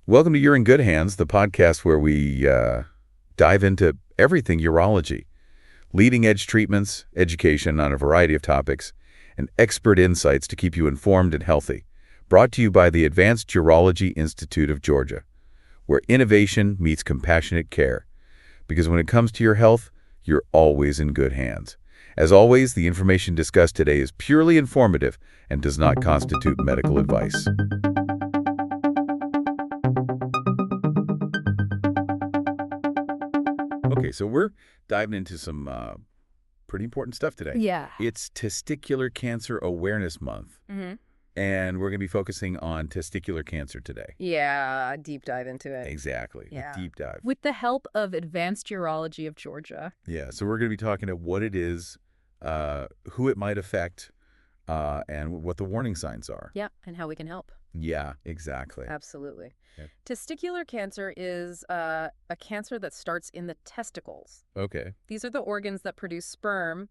Welcome to You're in Good Hands, the podcast where we dive into everything urology, leading-edge treatments, education on a variety of topics, and expert insights to keep you informed and healthy. Brought to you by the Advanced Urology Institute of Georgia, where innovation meets compassionate care. Because when it comes to your health, you're always in good hands. As always, the information discussed today is purely informative and does not constitute medical advice. Okay, so we're diving into some pretty important stuff today. Yeah. It's Testicular Cancer Awareness Month, and we're going to be focusing on testicular cancer today. Yeah, deep dive into it. Exactly. Yeah. A deep dive. With the help of Advanced Urology of Georgia. Yeah, so we're going to be talking about what it is, who it might affect, and what the warning signs are. Yeah, and how we can help. Yeah, exactly. Absolutely. Yep. Testicular cancer is a cancer that starts in the testicles. Okay. These are the organs that produce sperm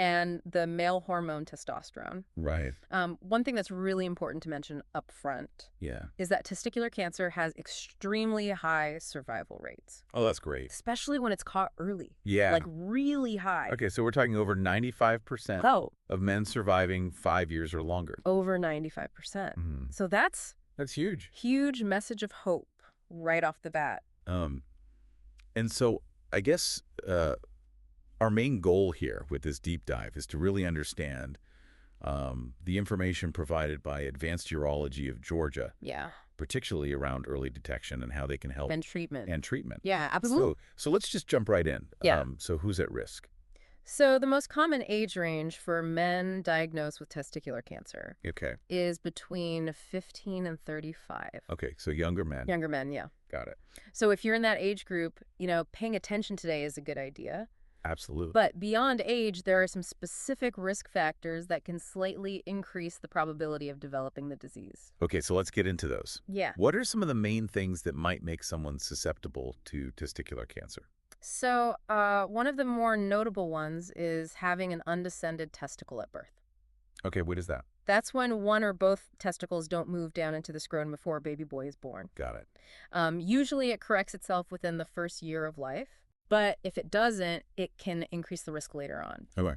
and the male hormone testosterone. Right. One thing that's really important to mention up front Yeah. is that testicular cancer has extremely high survival rates, Oh, that's great. especially when it's caught early. Yeah. Like really high. Okay, so we're talking over 95% Oh, of men surviving 5 years or longer. over 95%. Mhm. So that's That's huge. huge message of hope right off the bat. And so I guess our main goal here with this deep dive is to really understand the information provided by Advanced Urology of Georgia, Yeah. particularly around early detection and how they can help And treatment. and treatment. Yeah, absolutely. So let's just jump right in. Yeah. So who's at risk? So the most common age range for men diagnosed with testicular cancer Okay. is between 15 and 35. Okay, so younger men. Younger men, yeah. Got it. So if you're in that age group, paying attention today is a good idea. Absolutely. But beyond age, there are some specific risk factors that can slightly increase the probability of developing the disease. Okay, so let's get into those. Yeah. What are some of the main things that might make someone susceptible to testicular cancer? So one of the more notable ones is having an undescended testicle at birth. Okay, what is that? That's when one or both testicles don't move down into the scrotum before a baby boy is born. Got it. Usually it corrects itself within the first year of life, but if it doesn't, it can increase the risk later on. Okay.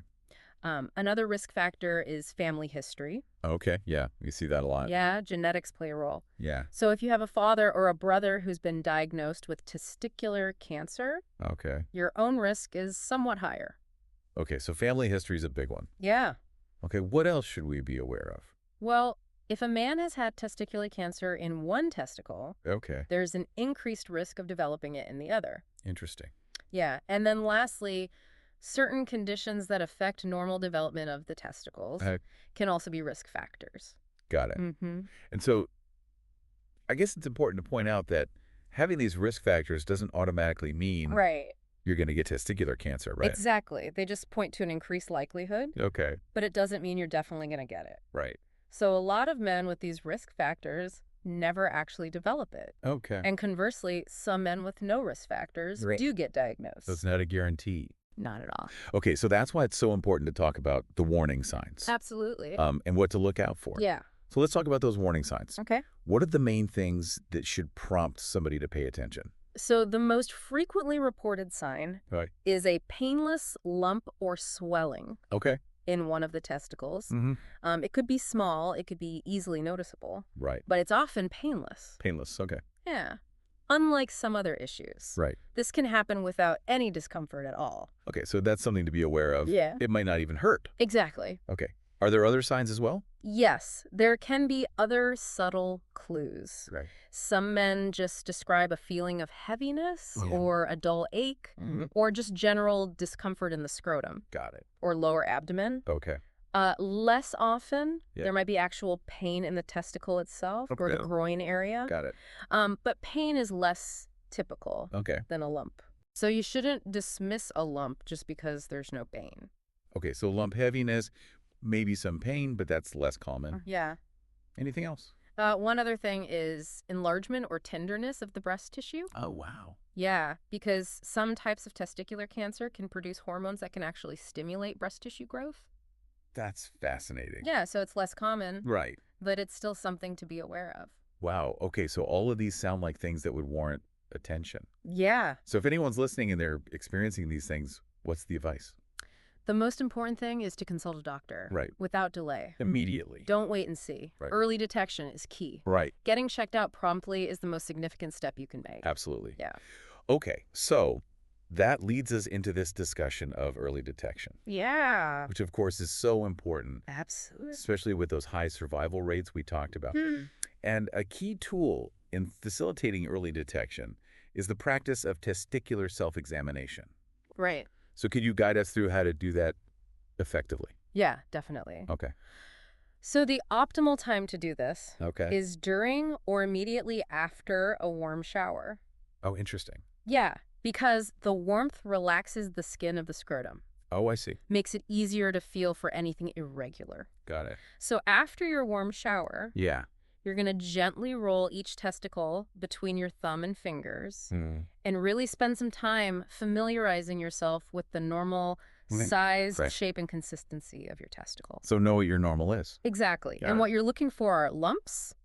Another risk factor is family history. Okay, yeah, we see that a lot. Yeah, genetics play a role. Yeah. So if you have a father or a brother who's been diagnosed with testicular cancer, Okay. your own risk is somewhat higher. Okay, so family history is a big one. Yeah. Okay, what else should we be aware of? Well, if a man has had testicular cancer in one testicle, Okay, there's an increased risk of developing it in the other. interesting. Yeah. And then lastly, certain conditions that affect normal development of the testicles can also be risk factors. Got it. Mm-hmm. And so I guess it's important to point out that having these risk factors doesn't automatically mean Right. you're going to get testicular cancer, right? Exactly. They just point to an increased likelihood, Okay, but it doesn't mean you're definitely going to get it. right. So a lot of men with these risk factors never actually develop it. Okay. And conversely, some men with no risk factors Right. do get diagnosed. So it's not a guarantee. Not at all. Okay, so that's why it's so important to talk about the warning signs Absolutely. and what to look out for. Yeah. So let's talk about those warning signs. Okay. What are the main things that should prompt somebody to pay attention? So the most frequently reported sign Right. is a painless lump or swelling Okay. in one of the testicles. Mm-hmm. It could be small, it could be easily noticeable, Right. but it's often painless. Painless. Okay. Yeah. Unlike some other issues. Right. This can happen without any discomfort at all. Okay, so that's something to be aware of. Yeah. It might not even hurt. Exactly. Okay. Are there other signs as well? Yes, there can be other subtle clues. Right. Some men just describe a feeling of heaviness Yeah. or a dull ache Mm-hmm. or just general discomfort in the scrotum Got it. or lower abdomen. Okay. Less often, Yeah. there might be actual pain in the testicle itself or the Okay. groin area. Got it. But pain is less typical Okay. than a lump. So you shouldn't dismiss a lump just because there's no pain. Okay, so lump heaviness, maybe some pain, but that's less common. Yeah. Anything else? One other thing is enlargement or tenderness of the breast tissue. Oh, wow. Yeah, because some types of testicular cancer can produce hormones that can actually stimulate breast tissue growth. That's fascinating. Yeah, so it's less common, Right. but it's still something to be aware of. Wow. Okay, so all of these sound like things that would warrant attention. Yeah. So if anyone's listening and they're experiencing these things, what's the advice? The most important thing is to consult a doctor. Right. Without delay. Immediately. Don't wait and see. Right. Early detection is key. Right. Getting checked out promptly is the most significant step you can make. Absolutely. Yeah. Okay, so that leads us into this discussion of early detection. Yeah. Which, of course, is so important. Absolutely. Especially with those high survival rates we talked about. And a key tool in facilitating early detection is the practice of testicular self-examination. Right. So could you guide us through how to do that effectively? Yeah, definitely. Okay. So the optimal time to do this is during or immediately after a warm shower. Oh, interesting. Yeah, because the warmth relaxes the skin of the scrotum. Oh, I see. Makes it easier to feel for anything irregular. Got it. So after your warm shower, Yeah. you're going to gently roll each testicle between your thumb and fingers and really spend some time familiarizing yourself with the normal size, shape, and consistency of your testicle. So know what your normal is. Exactly. And what you're looking for are lumps,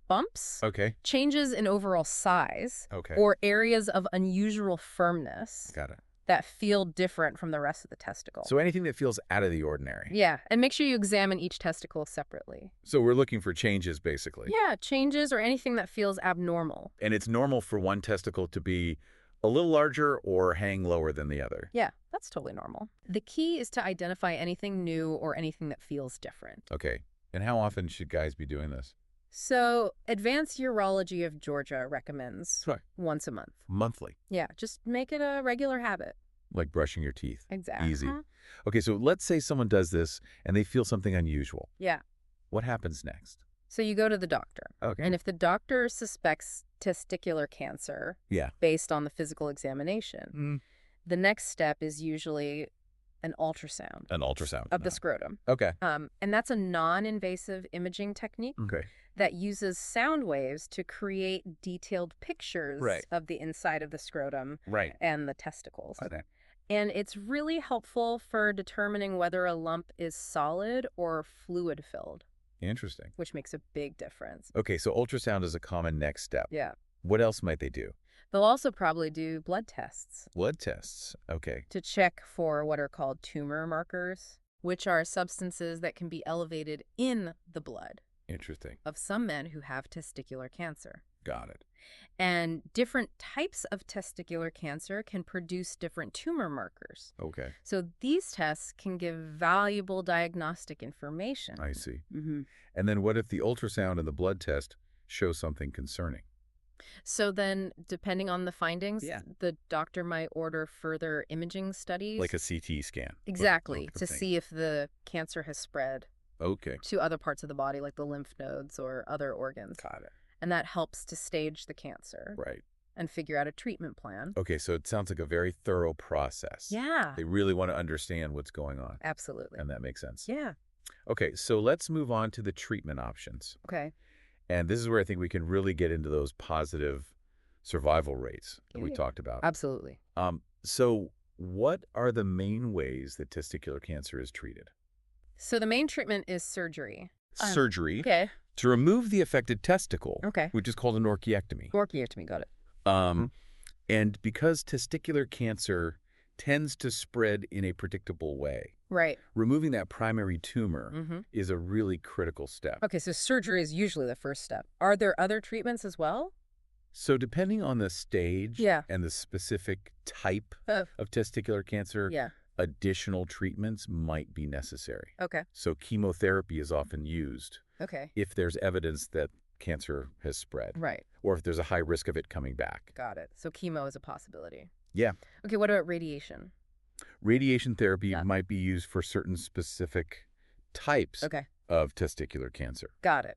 bumps, changes in overall size, or areas of unusual firmness. Got it. That feel different from the rest of the testicle. So anything that feels out of the ordinary. Yeah, and make sure you examine each testicle separately. So we're looking for changes, basically. Yeah, changes or anything that feels abnormal. And it's normal for one testicle to be a little larger or hang lower than the other. Yeah, that's totally normal. The key is to identify anything new or anything that feels different. Okay. And how often should guys be doing this? So Advanced Urology of Georgia recommends once a month. Monthly? Yeah, just make it a regular habit. Like brushing your teeth. Exactly. Easy. Okay, so let's say someone does this and they feel something unusual. Yeah. What happens next? So you go to the doctor. Okay. And if the doctor suspects testicular cancer based on the physical examination, the next step is usually an ultrasound. An ultrasound. Of the scrotum. Okay. And that's a non-invasive imaging technique that uses sound waves to create detailed pictures of the inside of the scrotum and the testicles. And it's really helpful for determining whether a lump is solid or fluid-filled. Interesting. Which makes a big difference. Okay, so ultrasound is a common next step. Yeah. What else might they do? They'll also probably do blood tests. Blood tests, okay. To check for what are called tumor markers, which are substances that can be elevated in the blood. Interesting. Of some men who have testicular cancer. Got it. And different types of testicular cancer can produce different tumor markers. Okay. So these tests can give valuable diagnostic information. I see. And then what if the ultrasound and the blood test show something concerning? So then, depending on the findings, the doctor might order further imaging studies. Like a CT scan. Exactly, to see if the cancer has spread to other parts of the body, like the lymph nodes or other organs. Got it. And that helps to stage the cancer. Right. And figure out a treatment plan. Okay, so it sounds like a very thorough process. Yeah. They really want to understand what's going on. Absolutely. And that makes sense. Yeah. Okay, so let's move on to the treatment options. Okay. And this is where I think we can really get into those positive survival rates that we talked about. Absolutely. So what are the main ways that testicular cancer is treated? So the main treatment is surgery. Surgery. To remove the affected testicle, which is called an orchiectomy. Orchiectomy, got it. And because testicular cancer tends to spread in a predictable way, removing that primary tumor is a really critical step. Okay, so surgery is usually the first step. Are there other treatments as well? So depending on the stage and the specific type of testicular cancer, additional treatments might be necessary. Okay. So chemotherapy is often used if there's evidence that cancer has spread. Right. Or if there's a high risk of it coming back. Got it. So chemo is a possibility. Yeah. Okay, what about radiation? Radiation therapy might be used for certain specific types of testicular cancer. Got it.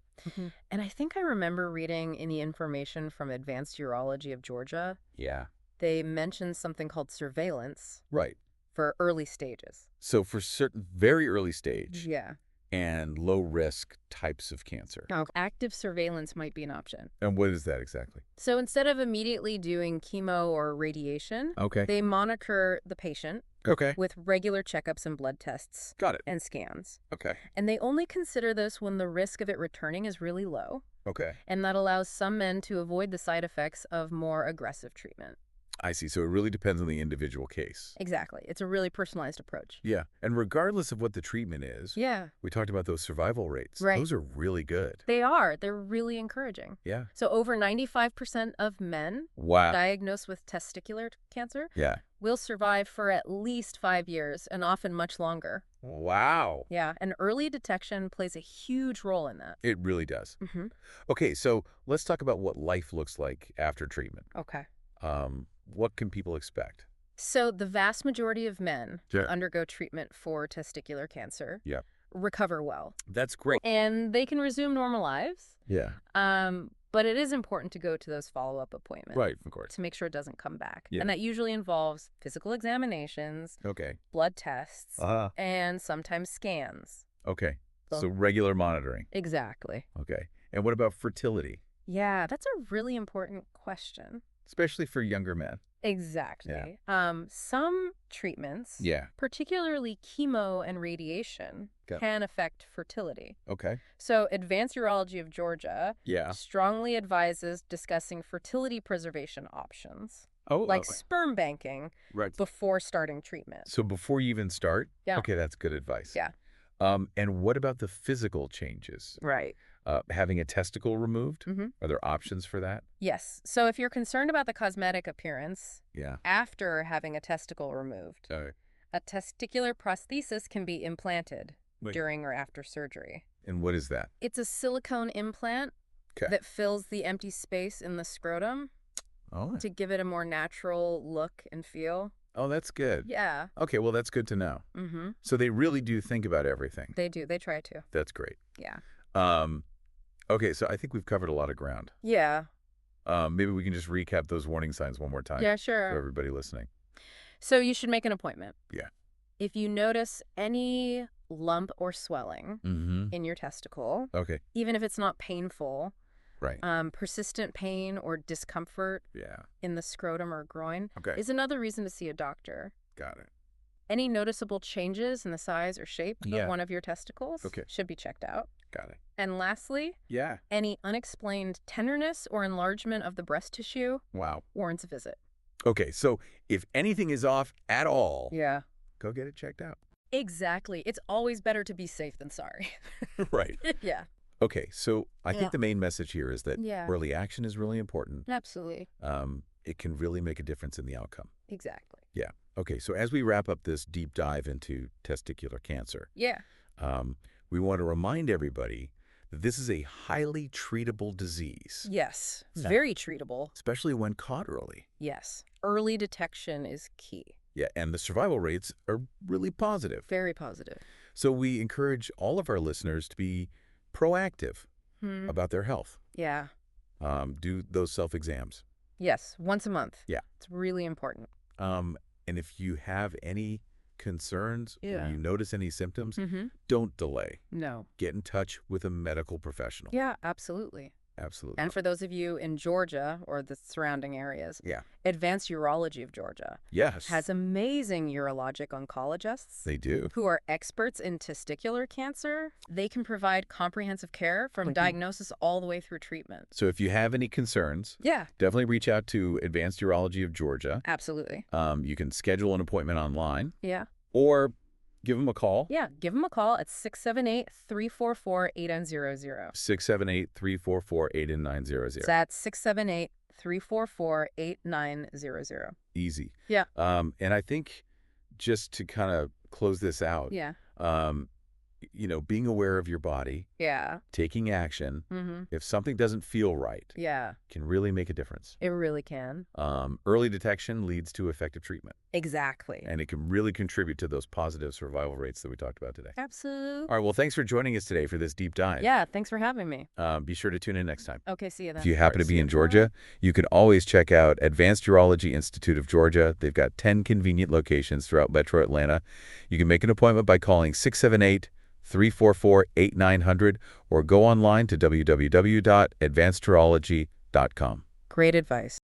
And I think I remember reading in the information from Advanced Urology of Georgia. Yeah. They mentioned something called surveillance. Right. For early stages. So for certain very early stage and low risk types of cancer. Active surveillance might be an option. And what is that exactly? So instead of immediately doing chemo or radiation, they monitor the patient with regular checkups and blood tests Got it. and scans. Okay. And they only consider this when the risk of it returning is really low. Okay. And that allows some men to avoid the side effects of more aggressive treatment. I see. So it really depends on the individual case. Exactly. It's a really personalized approach. Yeah. And regardless of what the treatment is, yeah, we talked about those survival rates. Right. Those are really good. They are. They're really encouraging. Yeah. So over 95% of men Wow. diagnosed with testicular cancer Yeah. will survive for at least 5 years and often much longer. Wow. Yeah, and early detection plays a huge role in that. It really does. Mm-hmm. Okay, so let's talk about what life looks like after treatment. Okay. What can people expect? So the vast majority of men Yeah. who undergo treatment for testicular cancer Yeah. recover well. That's great. And they can resume normal lives. Yeah. But it is important to go to those follow-up appointments. Right, of course. To make sure it doesn't come back. Yeah. And that usually involves physical examinations, Okay. blood tests, Uh-huh. and sometimes scans. Okay. So- So regular monitoring. Exactly. Okay. And what about fertility? Yeah, that's a really important question. Especially for younger men. Exactly. Some treatments, Yeah. particularly chemo and radiation, Okay. can affect fertility. Okay. So Advanced Urology of Georgia Yeah. strongly advises discussing fertility preservation options, Oh, like sperm banking, right. before starting treatment. So before you even start? Yeah. Okay, that's good advice. Yeah. And what about the physical changes? Right. Having a testicle removed? Mhm. Are there options for that? Yes. So if you're concerned about the cosmetic appearance Yeah. after having a testicle removed, a testicular prosthesis can be implanted during or after surgery. And what is that? It's a silicone implant that fills the empty space in the scrotum to give it a more natural look and feel. Oh, that's good. Yeah. Okay, well, that's good to know. Mm-hmm. So they really do think about everything. They do. They try to. That's great. Yeah. Okay, so I think we've covered a lot of ground. Yeah. Maybe we can just recap those warning signs one more time. Yeah, For sure. everybody listening. So you should make an appointment. Yeah. If you notice any lump or swelling in your testicle, Okay. even if it's not painful, Right. persistent pain or discomfort Yeah. in the scrotum or groin Okay. is another reason to see a doctor. Got it. Any noticeable changes in the size or shape Yeah. of one of your testicles Okay. should be checked out. Got it. And lastly, Yeah. any unexplained tenderness or enlargement of the breast tissue Wow. warrants a visit. Okay, so if anything is off at all, Yeah. go get it checked out. Exactly. It's always better to be safe than sorry. Right. Yeah. Okay, so I Yeah. think the main message here is that Yeah. early action is really important. Absolutely. It can really make a difference in the outcome. Exactly. Yeah. Okay, so as we wrap up this deep dive into testicular cancer, Yeah. we want to remind everybody that this is a highly treatable disease, Yes. It's Yeah. very treatable. especially when caught early. Yes. Early detection is key. Yeah, and the survival rates are really positive. Very positive. So we encourage all of our listeners to be proactive Hmm. about their health. Yeah. Do those self-exams. Yes. Once a month. Yeah. It's really important. And if you have any concerns Yeah. or you notice any symptoms, Mm-hmm. don't delay. No. Get in touch with a medical professional. Yeah, absolutely. Absolutely. And for those of you in Georgia or the surrounding areas, Yeah. Advanced Urology of Georgia Yes. has amazing urologic oncologists They do. who are experts in testicular cancer. They can provide comprehensive care from diagnosis all the way through treatment. So if you have any concerns, Yeah, definitely reach out to Advanced Urology of Georgia. absolutely. You can schedule an appointment online Yeah. or give them a call. Yeah, give them a call at 678-344-8900. 678-344-8900. That's 678-344-8900. Easy. Yeah. And I think just to kind of close this out, Yeah. Being aware of your body, Yeah. taking action, Mm-hmm. if something doesn't feel right, Yeah, can really make a difference. it really can. Early detection leads to effective treatment, Exactly. and it can really contribute to those positive survival rates that we talked about today. Absolutely. All right, well, thanks for joining us today for this deep dive. Yeah, thanks for having me. Be sure to tune in next time. Okay, see you then. If you happen to be See in you. Georgia, you can always check out Advanced Urology Institute of Georgia. They've got 10 convenient locations throughout Metro Atlanta. You can make an appointment by calling 678-344-8900 or go online to www.advancedurology.com. Great advice.